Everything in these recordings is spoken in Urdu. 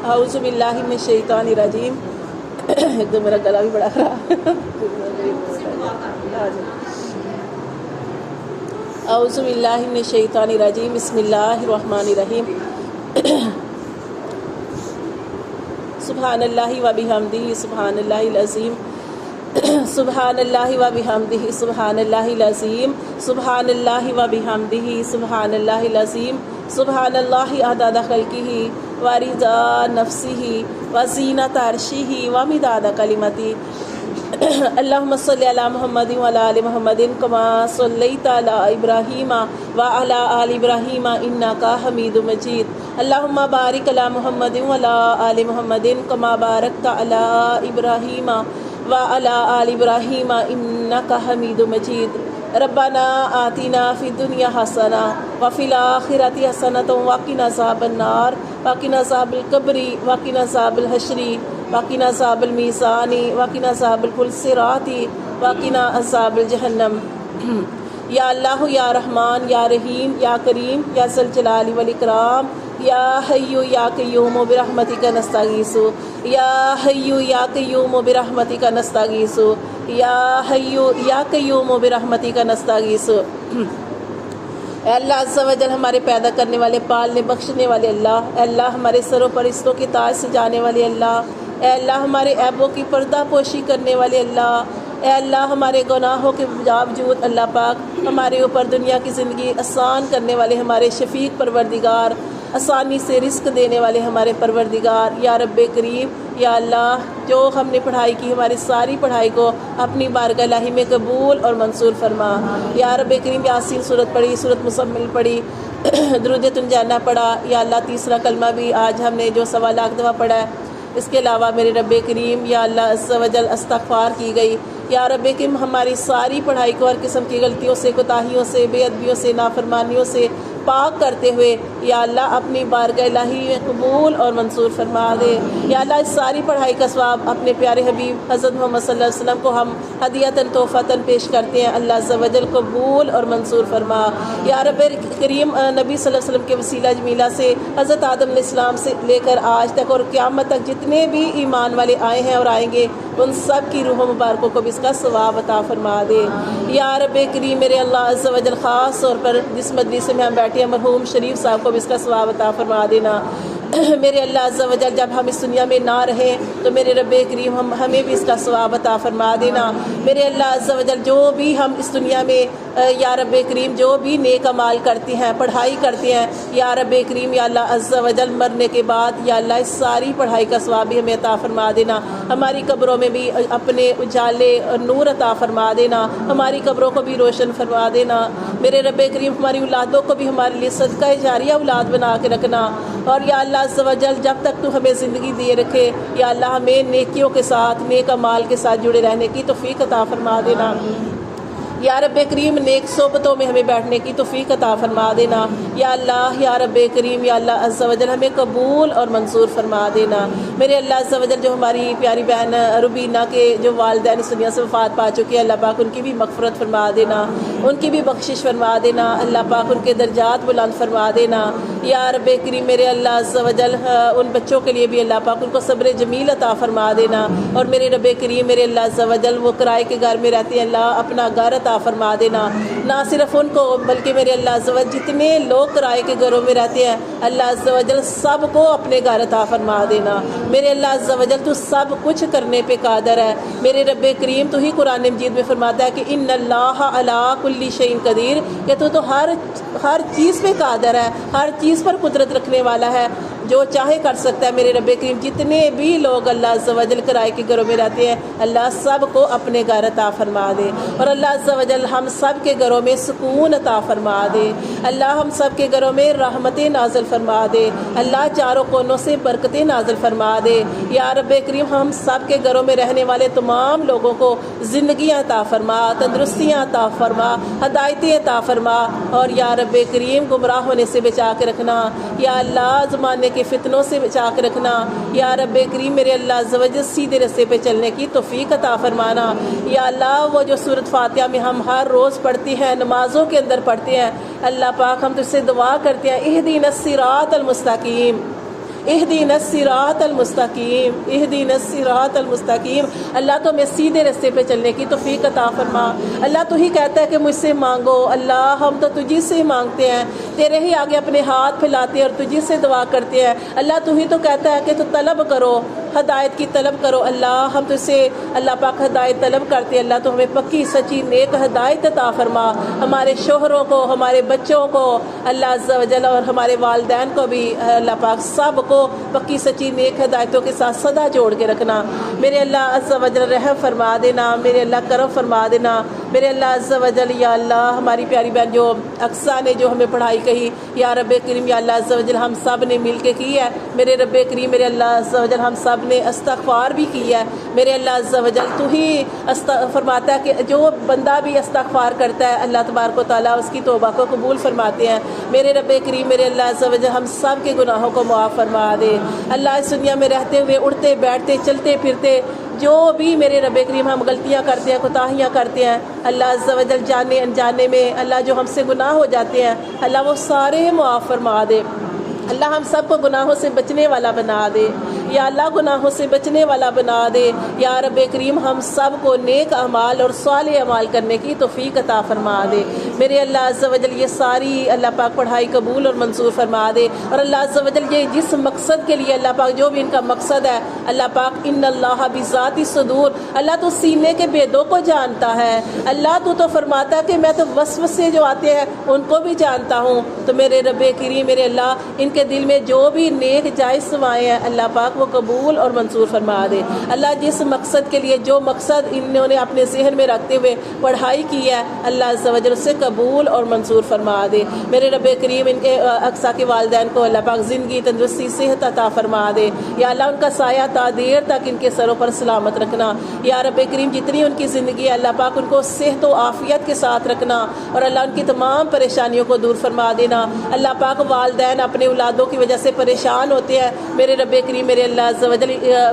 اعوذ باللہ من الشیطان الرجیم. ایک تو میرا گلا بھی بڑا خراب. اعوذ باللہ من الشیطان الرجیم. بسم اللہ الرحمن الرحیم. سبحان اللہ و بحمدہ سبحان اللہ العظیم. سبحان اللہ و بحمدہ سبحان اللہ العظیم. سبحان اللہ و بحمدہ سبحان اللہ العظیم. سبحان اللہ عدد خلقہ و رضا نفسہ و زینت عرشہ و مداد کلمتہ. اللہم صلی علی محمد و علی آل محمد کما صلیت علی ابراہیم و علی آل ابراہیم انک حمید مجید. اللہم بارک علی محمد و علی آل محمد کما بارکت علی ابراہیم و علی آل ابراہیم انک حمید مجید. ربنا آتنا فی الدنیا حسنہ وفی الآخرۃ حسنۃ وقنا عذاب النار وقنا عذاب القبر وقنا عذاب الحشر وقنا عذاب المیزان وقنا عذاب الصراط وقنا عذاب الجہنم. یا اللہ یا رحمان یا رحیم یا کریم یا ذی الجلال والاکرام. یا حی یا قیوم برحمتک نستغیث. یا حی یا قیوم برحمتک نستغیث. یا حی یا قیوم برحمتک نستغیث. اے اللہ عز و جل ہمارے پیدا کرنے والے، پالنے بخشنے والے اللہ. اے اللہ ہمارے سروں پر رشتوں کی تاج سجانے والے اللہ. اے اللہ ہمارے عیبوں کی پردہ پوشی کرنے والے اللہ. اے اللہ ہمارے گناہوں کے باوجود اللہ پاک ہمارے اوپر دنیا کی زندگی آسان کرنے والے ہمارے شفیق پروردگار، آسانی سے رزق دینے والے ہمارے پروردگار. یا رب کریم، یا اللہ جو ہم نے پڑھائی کی ہماری ساری پڑھائی کو اپنی بارگاہ الہی میں قبول اور منظور فرما. یا رب کریم، یاسین سورت پڑھی، سورت مزمل پڑھی، درود تنجانہ پڑھا. یا اللہ تیسرا کلمہ بھی آج ہم نے جو 1.25 لاکھ دفعہ پڑھا ہے. اس کے علاوہ میرے رب کریم یا اللہ عز و جل استغفار کی گئی. یا رب کریم ہماری ساری پڑھائی کو ہر قسم کی غلطیوں سے، کوتاہیوں سے، بے ادبیوں سے، نافرمانیوں سے پاک کرتے ہوئے یا اللہ اپنی بارگاہ الہی میں قبول اور منظور فرما دے. یا اللہ اس ساری پڑھائی کا ثواب اپنے پیارے حبیب حضرت محمد صلی اللہ علیہ وسلم کو ہم ہدیتاً تحفتاً پیش کرتے ہیں. اللہ عز و جل قبول اور منظور فرما. یا رب کریم نبی صلی اللہ علیہ وسلم کے وسیلہ جمیلہ سے حضرت آدم علیہ السلام سے لے کر آج تک اور قیامت تک جتنے بھی ایمان والے آئے ہیں اور آئیں گے ان سب کی روح مبارکوں کو بھی اس کا ثواب عطا فرما دے. یا رب کریم میرے اللہ عز و جل خاص طور پر جس مجلس میں ہم بیٹھے ہیں مرحوم شریف صاحب کو بھی اس کا ثواب عطا فرما دینا. میرے اللہ عز و جل جب ہم اس دنیا میں نہ رہیں تو میرے رب کریم ہمیں بھی اس کا ثواب عطا فرما دینا. میرے اللہ عز و جل جو بھی ہم اس دنیا میں یا رب کریم جو بھی نیک اعمال کرتے ہیں، پڑھائی کرتے ہیں، یا رب کریم یا اللہ عز و جل مرنے کے بعد یا اللہ اس ساری پڑھائی کا ثواب بھی ہمیں عطا فرما دینا. ہماری قبروں میں بھی اپنے اجالے اور نور عطا فرما دینا. ہماری قبروں کو بھی روشن فرما دینا. میرے رب کریم ہماری اولادوں کو بھی ہمارے لیے صدقہ جاریہ اولاد بنا کے رکھنا. اور یا اللہ عز و جل جب تک تو ہمیں زندگی دیے رکھے یا اللہ ہمیں نیکیوں کے ساتھ، نیک اعمال کے ساتھ جڑے رہنے کی توفیق عطا فرما دینا. یا رب کریم نیک صحبتوں میں ہمیں بیٹھنے کی توفیق عطا فرما دینا. یا اللہ یا رب کریم یا اللہ عز و جل ہمیں قبول اور منظور فرما دینا. میرے اللہ عز و جل جو ہماری پیاری بہن روبینہ کے جو والدین اس دنیا سے وفات پا چکے ہیں، اللہ پاک ان کی بھی مغفرت فرما دینا، ان کی بھی بخشش فرما دینا. اللہ پاک ان کے درجات بلند فرما دینا. یا رب کریم میرے اللہ عز و جل ان بچوں کے لیے بھی اللہ پاک ان کو صبر جمیل عطا فرما دینا. اور میرے رب کریم میرے اللہ عز و جل وہ کرائے کے گھر میں رہتے ہیں، اللہ اپنا گھر عطا فرما دینا. نہ صرف ان کو بلکہ میرے اللہ عز و جل جتنے لوگ کرائے کے گھروں میں رہتے ہیں اللہ عز و جل سب کو اپنے گھر عطا فرما دینا. میرے اللہ عز و جل تو سب کچھ کرنے پہ قادر ہے. میرے رب کریم تو ہی قرآن مجید میں فرماتا ہے کہ ان اللہ علی کل شیء قدیر، کہ تو ہر چیز پہ قادر ہے، ہر چیز پر قدرت رکھنے والا ہے، جو چاہے کر سکتا ہے. میرے رب کریم جتنے بھی لوگ اللہ عز و جل کرائے کے گھروں میں رہتے ہیں اللہ سب کو اپنے گھر عطا فرما دے. اور اللہ عز و جل ہم سب کے گھروں میں سکون عطا فرما دے. اللہ ہم سب کے گھروں میں رحمتیں نازل فرما دے. اللہ چاروں کونوں سے برکتیں نازل فرما دے. یا رب کریم ہم سب کے گھروں میں رہنے والے تمام لوگوں کو زندگیاں عطا فرما، تندرستیاں عطا فرما، ہدایتیں عطا فرما. اور یا رب کریم گمراہ ہونے سے بچا کے رکھنا. یا اللہ زمانے کے فتنوں سے بچا کے رکھنا. یا رب کریم میرے اللہ عز و جل سیدھے رستے پہ چلنے کی توفیق عطا فرمانا. یا اللہ وہ جو سورۃ فاتحہ میں ہم ہر روز پڑھتے ہیں، نمازوں کے اندر پڑھتے ہیں، اللہ پاک ہم تجھ سے دعا کرتے ہیں اہدنا الصراط المستقیم، اہدنا الصراط المستقیم، اہدنا الصراط المستقیم۔ اللہ تو ہمیں سیدھے راستے پہ چلنے کی توفیق عطا فرما۔ اللہ تو ہی کہتا ہے کہ مجھ سے مانگو، اللہ ہم تو تجھی سے مانگتے ہیں، تیرے ہی آگے اپنے ہاتھ پھیلاتے ہیں اور تجھی سے دعا کرتے ہیں۔ اللہ تو ہی تو کہتا ہے کہ تو طلب کرو، ہدایت کی طلب کرو۔ اللہ ہم تو سے اللہ پاک ہدایت طلب کرتے ہیں، اللہ تو ہمیں پکی سچی نیک ہدایت عطا فرما، ہمارے شوہروں کو، ہمارے بچوں کو، اللہ عز و جل، اور ہمارے والدین کو بھی اللہ پاک سب کو پکی سچی نیک ہدایتوں کے ساتھ سدا جوڑ کے رکھنا۔ میرے اللہ عز و جل رحم فرما دینا، میرے اللہ کرم فرما دینا، میرے اللہ عز و جل یا اللہ ہماری پیاری بہن جو اقصیٰ نے جو ہمیں پڑھائی کہی، یا رب کریم یا اللہ عز و جل ہم سب نے مل کے کی ہے، میرے رب کریم میرے اللہ عز و جل ہم سب نے استغفار بھی کی ہے، میرے اللہ عز و جل تو ہی فرماتا ہے کہ جو بندہ بھی استغفار کرتا ہے اللہ تبارک و تعالیٰ اس کی توبہ کو قبول فرماتے ہیں۔ میرے رب کریم میرے اللہ عز و جل ہم سب کے گناہوں کو معاف فرما دے۔ اللہ اس دنیا میں رہتے ہوئے اٹھتے بیٹھتے چلتے پھرتے جو بھی میرے رب کریم ہم غلطیاں کرتے ہیں، کوتاہیاں کرتے ہیں، اللہ عز و جل جانے انجانے میں اللہ جو ہم سے گناہ ہو جاتے ہیں اللہ وہ سارے معاف فرما دے۔ اللہ ہم سب کو گناہوں سے بچنے والا بنا دے، یا اللہ گناہوں سے بچنے والا بنا دے، یا رب کریم ہم سب کو نیک اعمال اور صالح اعمال کرنے کی توفیق عطا فرما دے۔ میرے اللہ عز و جل یہ ساری اللہ پاک پڑھائی قبول اور منظور فرما دے، اور اللہ عز و جل یہ جس مقصد کے لیے اللہ پاک جو بھی ان کا مقصد ہے اللہ پاک ان اللہ بذات الصدور، اللہ تو سینے کے بیدوں کو جانتا ہے، اللہ تو فرماتا ہے کہ میں تو وسوسے جو آتے ہیں ان کو بھی جانتا ہوں۔ تو میرے رب کریم میرے اللہ ان کے دل میں جو بھی نیک جائز سوائے ہیں اللہ پاک وہ قبول اور منظور فرما دے۔ اللہ جس مقصد کے لیے جو مقصد انہوں نے اپنے ذہن میں رکھتے ہوئے پڑھائی کی ہے اللہ عز و جل اسے قبول اور منظور فرما دے۔ میرے رب کریم ان کے اقصیٰ کے والدین کو اللہ پاک زندگی تندرستی صحت عطا فرما دے، یا اللہ ان کا سایہ تا دیر تک ان کے سروں پر سلامت رکھنا، یا رب کریم جتنی ان کی زندگی ہے اللہ پاک ان کو صحت و عافیت کے ساتھ رکھنا، اور اللہ ان کی تمام پریشانیوں کو دور فرما دینا۔ اللہ پاک والدین اپنے اولادوں کی وجہ سے پریشان ہوتے ہیں، میرے رب کریم میرے اللہ عز و جل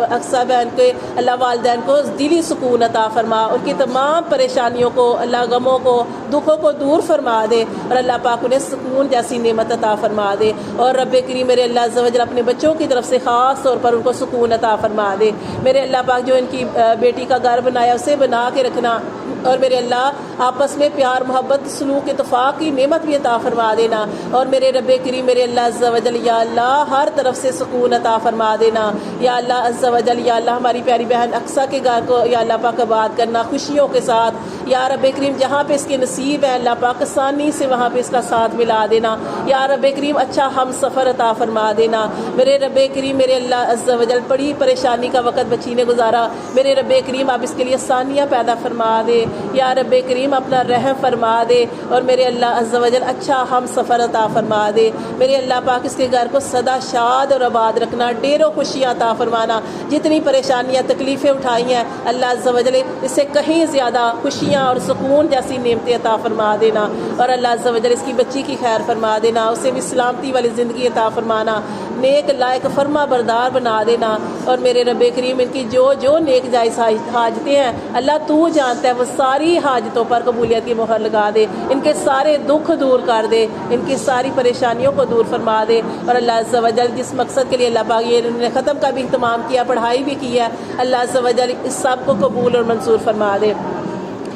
اقصیٰ بہن کے اللہ والدین کو دلی سکون عطا فرما، ان کی تمام پریشانیوں کو اللہ غموں کو دکھوں کو دور فرما دے، اور اللہ پاک انہیں سکون جیسی نعمت عطا فرما دے، اور رب کریم میرے اللہ عز و جل اپنے بچوں کی طرف سے خاص طور پر ان کو سکون عطا فرما دے۔ میرے اللہ پاک جو ان کی بیٹی کا گھر بنایا اسے بنا کے رکھنا، اور میرے اللہ آپس میں پیار محبت سلوک اتفاق کی نعمت بھی عطا فرما دینا، اور میرے رب کریم میرے اللہ عز و جل یا اللہ ہر طرف سے سکون عطا فرما دینا، یا اللہ عز و جل یا اللہ ہماری پیاری بہن اقصیٰ کے گھر کو یا اللہ پاک آباد کرنا خوشیوں کے ساتھ، یا رب کریم جہاں پہ اس کے نصیب ہے اللہ پاک آسانی سے وہاں پہ اس کا ساتھ ملا دینا، یا رب کریم اچھا ہم سفر عطا فرما دینا۔ میرے رب کریم میرے اللہ عز و جل بڑی پریشانی کا وقت بچی نے گزارا، میرے رب کریم آپ اس کے لیے آسانیاں پیدا فرما دے، یا رب کریم اپنا رحم فرما دے، اور میرے اللہ عز و جل اچھا ہم سفر عطا فرما دے۔ میرے اللہ پاک اس کے گھر کو سدا شاد اور آباد رکھنا، ڈھیروں خوشیاں عطا فرمانا، جتنی پریشانیاں تکلیفیں اٹھائی ہیں اللہ عز و جل اس سے کہیں زیادہ خوشیاں اور سکون جیسی نعمتیں عطا فرما دینا، اور اللہ عز و جل اس کی بچی کی خیر فرما دینا، اسے بھی سلامتی والی زندگی عطا فرمانا، نیک لائق فرما بردار بنا دینا، اور میرے رب کریم ان کی جو جو نیک جائز حاجتیں ہیں اللہ تو جانتا ہے وہ ساری حاجتوں پر قبولیت کی مہر لگا دے، ان کے سارے دکھ دور کر دے، ان کی ساری پریشانیوں کو دور فرما دے، اور اللہ عز و جل جس مقصد کے لیے اللہ پاک یہ انہوں نے ختم کا بھی اہتمام کیا، پڑھائی بھی کی ہے، اللہ عز و جل اس سب کو قبول اور منظور فرما دے۔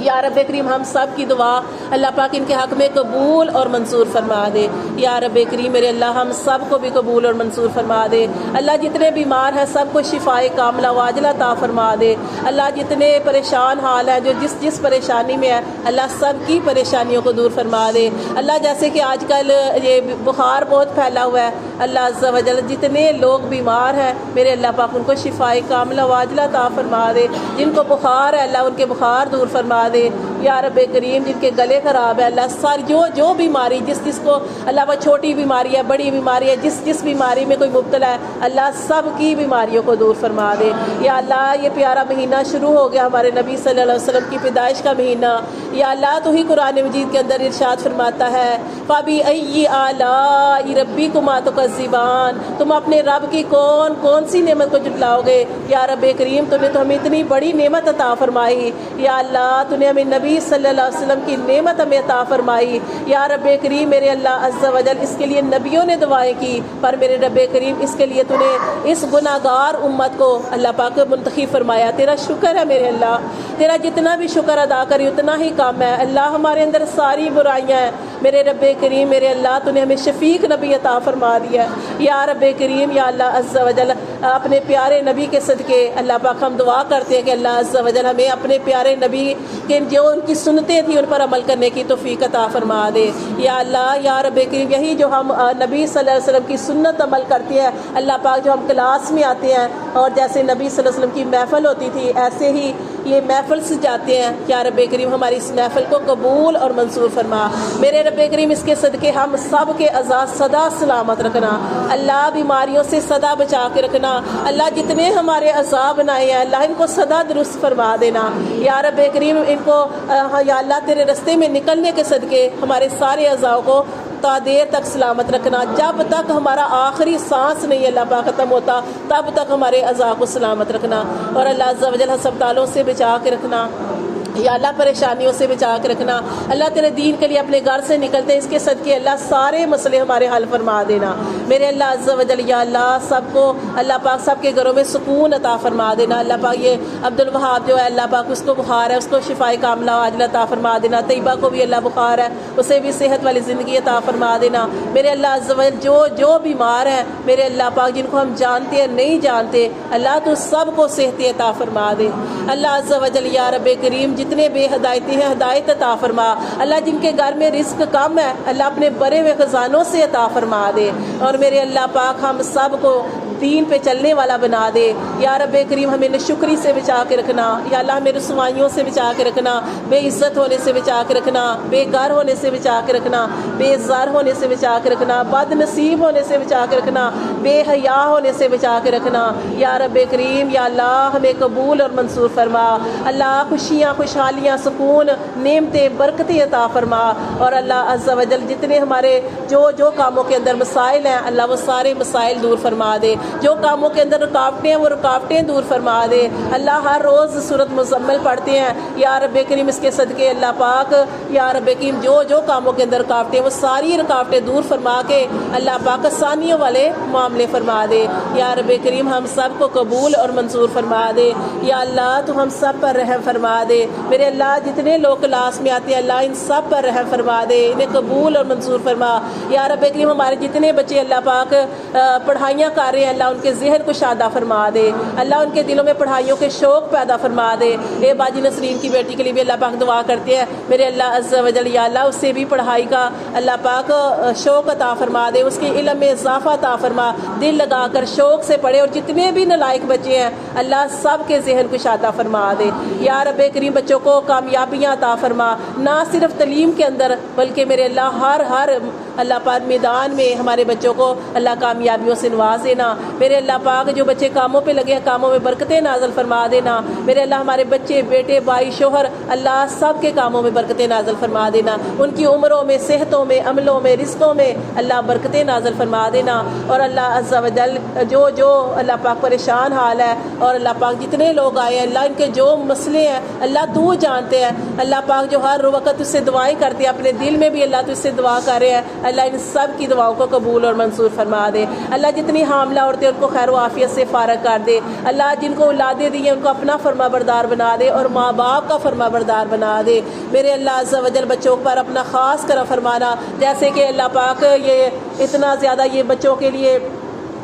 یا رب کریم ہم سب کی دعا اللہ پاک ان کے حق میں قبول اور منظور فرما دے، یا رب کریم میرے اللہ ہم سب کو بھی قبول اور منظور فرما دے۔ اللہ جتنے بیمار ہیں سب کو شفائے کاملہ واجلہ عطا فرما دے، اللہ جتنے پریشان حال ہیں جو جس پریشانی میں ہے اللہ سب کی پریشانیوں کو دور فرما دے۔ اللہ جیسے کہ آج کل یہ بخار بہت پھیلا ہوا ہے، اللہ عز و جل جتنے لوگ بیمار ہیں میرے اللہ پاک ان کو شفائے کاملہ واجلہ عطا فرما دے، جن کو بخار ہے اللہ ان کے بخار دور فرما دے، یا رب کریم جن کے گلے خراب ہے اللہ ساری جو بیماری جس کو اللہ وہ چھوٹی بیماری ہے بڑی بیماری ہے جس بیماری میں کوئی مبتلا ہے اللہ سب کی بیماریوں کو دور فرما دے۔ یا اللہ یہ پیارا مہینہ شروع ہو گیا ہمارے نبی صلی اللہ علیہ وسلم کی پیدائش کا مہینہ، یا اللہ تو ہی قرآن مجید کے اندر ارشاد فرماتا ہے فَبِأَيِّ آلَاءِ رَبِّكُمَا تُكَذِّبَانِ، تم اپنے رب کی کون سی نعمت کو جھٹلاؤ گے۔ یا رب کریم تو نے تو ہمیں اتنی بڑی نعمت عطا فرمائی، یا اللہ تو نے ہمیں نبی نبی صلی اللہ علیہ وسلم کی نعمت ہمیں عطا فرمائی. یا رب کریم میرے اللہ عز و جل اس کے لیے نبیوں نے دعائیں کی، پر میرے رب کریم اس کے لیے تو نے اس گناہ گار امت کو اللہ پاک منتخب فرمایا. تیرا شکر ہے میرے اللہ، تیرا جتنا بھی شکر ادا کری اتنا ہی کم ہے. اللہ ہمارے اندر ساری برائیاں ہیں میرے رب کریم میرے اللہ، تو نے ہمیں شفیق نبی عطا فرما دیا. یا رب کریم یا اللہ عز و جل اپنے پیارے نبی کے صدقے اللہ پاک ہم دعا کرتے ہیں کہ اللہ عز و جل ہمیں اپنے پیارے نبی کے جو ان کی سنتیں تھیں ان پر عمل کرنے کی توفیق عطا فرما دے. یا اللہ یا رب کریم یہی جو ہم نبی صلی اللہ علیہ وسلم کی سنت عمل کرتے ہیں اللہ پاک، جو ہم کلاس میں آتے ہیں اور جیسے نبی صلی اللہ علیہ وسلم کی محفل ہوتی تھی ایسے ہی یہ محفل سے جاتے ہیں. یا رب کریم ہماری اس محفل کو قبول اور منظور فرما. میرے رب کریم اس کے صدقے ہم سب کے اعزاز صدا سلامت رکھنا. اللہ بیماریوں سے صدا بچا کے رکھنا. اللہ جتنے ہمارے عذاب بنائے ہیں اللہ ان کو صدا درست فرما دینا. یا رب کریم ان کو یا اللہ تیرے رستے میں نکلنے کے صدقے ہمارے سارے اعضاء کو تا دیر تک سلامت رکھنا. جب تک ہمارا آخری سانس نہیں اللہ پاک ختم ہوتا تب تک ہمارے اعضاء کو سلامت رکھنا. اور اللہ عز و جل ہسپتالوں سے بچا کے رکھنا. یا اللہ پریشانیوں سے بچا کے رکھنا. اللہ تیرے دین کے لیے اپنے گھر سے نکلتے اس کے صدقے اللہ سارے مسئلے ہمارے حل فرما دینا. میرے اللہ عز و جل یا اللہ سب کو اللہ پاک سب کے گھروں میں سکون عطا فرما دینا. اللہ پاک یہ عبد الوہاب جو ہے اللہ پاک اس کو بخار ہے اس کو شفائے کاملہ عاجلہ عطا فرما دینا. طیبہ کو بھی اللہ بخار ہے اسے بھی صحت والی زندگی عطا فرما دینا. میرے اللہ عز و جل جو بیمار ہیں میرے اللہ پاک جن کو ہم جانتے ہیں نہیں جانتے اللہ تو سب کو صحت عطا فرما دے. اللہ عز و جل یا رب کریم جتنے بے ہدایتی ہیں ہدایت عطا فرما. اللہ جن کے گھر میں رزق کم ہے اللہ اپنے بڑے ہوئے خزانوں سے عطا فرما دے. اور میرے اللہ پاک ہم سب کو دین پہ چلنے والا بنا دے. یا رب کریم ہمیں ناشکری سے بچا کے رکھنا. یا اللہ ہمیں رسوائیوں سے بچا کے رکھنا، بے عزت ہونے سے بچا کے رکھنا، بے گھر ہونے سے بچا کے رکھنا، بے زر ہونے سے بچا کے رکھنا، بد نصیب ہونے سے بچا کے رکھنا، بے حیا ہونے سے بچا کے رکھنا. یا رب کریم یا اللہ ہمیں قبول اور منصور فرما. اللہ خوشیاں خوشحالیاں سکون نعمتیں برکتیں عطا فرما. اور اللہ عز و جل جتنے ہمارے جو کاموں کے اندر مسائل ہیں اللہ وہ سارے مسائل دور فرما دے. جو کاموں کے اندر رکاوٹیں ہیں وہ رکاوٹیں دور فرما دے. اللہ ہر روز سورۃ مزمل پڑھتے ہیں یا رب کریم اس کے صدقے اللہ پاک یا رب کریم جو کاموں کے اندر رکاوٹیں وہ ساری رکاوٹیں دور فرما کے اللہ پاک آسانیوں والے معاملے فرما دے. یا رب کریم ہم سب کو قبول اور منظور فرما دے. یا اللہ تو ہم سب پر رحم فرما دے. میرے اللہ جتنے لوگ کلاس میں آتے ہیں اللہ ان سب پر رحم فرما دے، انہیں قبول اور منظور فرما. یا رب کریم ہمارے جتنے بچے اللہ پاک پڑھائیاں کر رہے ہیں اللہ ان کے ذہن کو شادہ فرما دے. اللہ ان کے دلوں میں پڑھائیوں کے شوق پیدا فرما دے. اے باجی نسرین کی بیٹی کے لیے بھی اللہ پاک دعا کرتے ہیں میرے اللہ عز و جل یا اللہ اس سے بھی پڑھائی کا اللہ پاک شوق عطا فرما دے، اس کے علم میں اضافہ عطا فرما، دل لگا کر شوق سے پڑھے. اور جتنے بھی نالائق بچے ہیں اللہ سب کے ذہن کو شادہ فرما دے. یا رب کریم بچوں کو کامیابیاں عطا فرما، نہ صرف تعلیم کے اندر بلکہ میرے اللہ ہر اللہ پاک میدان میں ہمارے بچوں کو اللہ کامیابیوں سے نواز دینا. میرے اللہ پاک جو بچے کاموں پہ لگے ہیں کاموں میں برکتیں نازل فرما دینا. میرے اللہ ہمارے بچے بیٹے بھائی شوہر اللہ سب کے کاموں میں برکتیں نازل فرما دینا. ان کی عمروں میں صحتوں میں عملوں میں رزقوں میں اللہ برکتیں نازل فرما دینا. اور اللہ عز و جل جو اللہ پاک پریشان حال ہے اور اللہ پاک جتنے لوگ آئے ہیں اللہ ان کے جو مسئلے ہیں اللہ تو جانتے ہیں. اللہ پاک جو ہر وقت اس سے دعائیں کرتے ہیں اپنے دل میں بھی اللہ تو اس سے دعا کر رہے ہیں اللہ ان سب کی دعاؤں کو قبول اور منظور فرما دے. اللہ جتنی حاملہ عورتیں ان کو خیر و عافیت سے فارغ کر دے. اللہ جن کو اولادیں دی ہیں ان کو اپنا فرما بردار بنا دے اور ماں باپ کا فرما بردار بنا دے. میرے اللہ عز و جل بچوں پر اپنا خاص کرم فرمانا. جیسے کہ اللہ پاک یہ اتنا زیادہ یہ بچوں کے لیے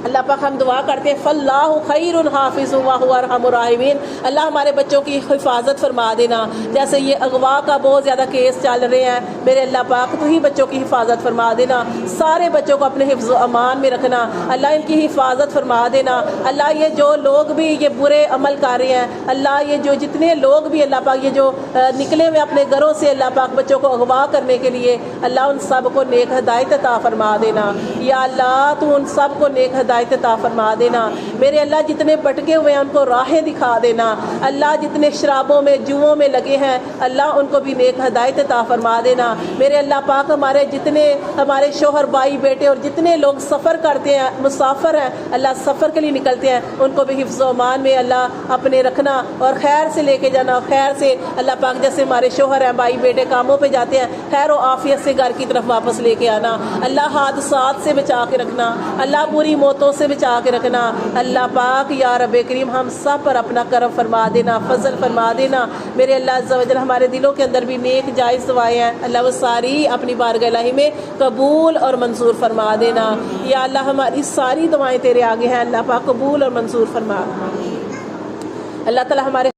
اللہ پاک ہم دعا کرتے ہیں فاللہ خیر حافظ وہو ارحم الراحمین. اللہ ہمارے بچوں کی حفاظت فرما دینا. جیسے یہ اغوا کا بہت زیادہ کیس چل رہے ہیں میرے اللہ پاک تو ہی بچوں کی حفاظت فرما دینا. سارے بچوں کو اپنے حفظ و امان میں رکھنا. اللہ ان کی حفاظت فرما دینا. اللہ یہ جو لوگ بھی یہ برے عمل کر رہے ہیں اللہ یہ جو جتنے لوگ بھی اللہ پاک یہ جو نکلے ہوئے اپنے گھروں سے اللہ پاک بچوں کو اغوا کرنے کے لیے اللہ ان سب کو نیک ہدایت عطا فرما دینا. یا اللہ تو ان سب کو نیک ہدایت عطا فرما دینا میرے اللہ، جتنے بھٹکے ہوئے ہیں ان کو راہیں دکھا دینا اللہ، جتنے شرابوں میں جوؤں میں لگے ہیں اللہ ان کو بھی نیک ہدایت عطا فرما دینا میرے اللہ پاک، ہمارے شوہر بھائی بیٹے اور جتنے لوگ سفر کرتے ہیں، مسافر ہیں اللہ، سفر کے لیے نکلتے ہیں، ان کو بھی حفظ و امان میں اللہ اپنے رکھنا اور خیر سے لے کے جانا، خیر سے اللہ پاک، جیسے ہمارے شوہر ہیں بھائی بیٹے کاموں پہ جاتے ہیں، خیر و عافیت سے گھر کی طرف واپس لے کے آنا اللہ، حادثات سے بچا کے رکھنا اللہ، بری موتوں سے بچا کے رکھنا اللہ پاک یا رب کریم، ہم سب پر اپنا کرم فرما دینا، فضل فرما دینا میرے اللہ عز و جل، ہمارے دلوں کے اندر بھی نیک جائز دعائیں ہیں اللہ، وہ ساری اپنی بارگاہ الہی میں قبول اور منظور فرما دینا یا اللہ، ہماری ساری دعائیں تیرے آگے ہیں اللہ پاک، قبول اور منظور فرما اللہ تعالی ہمارے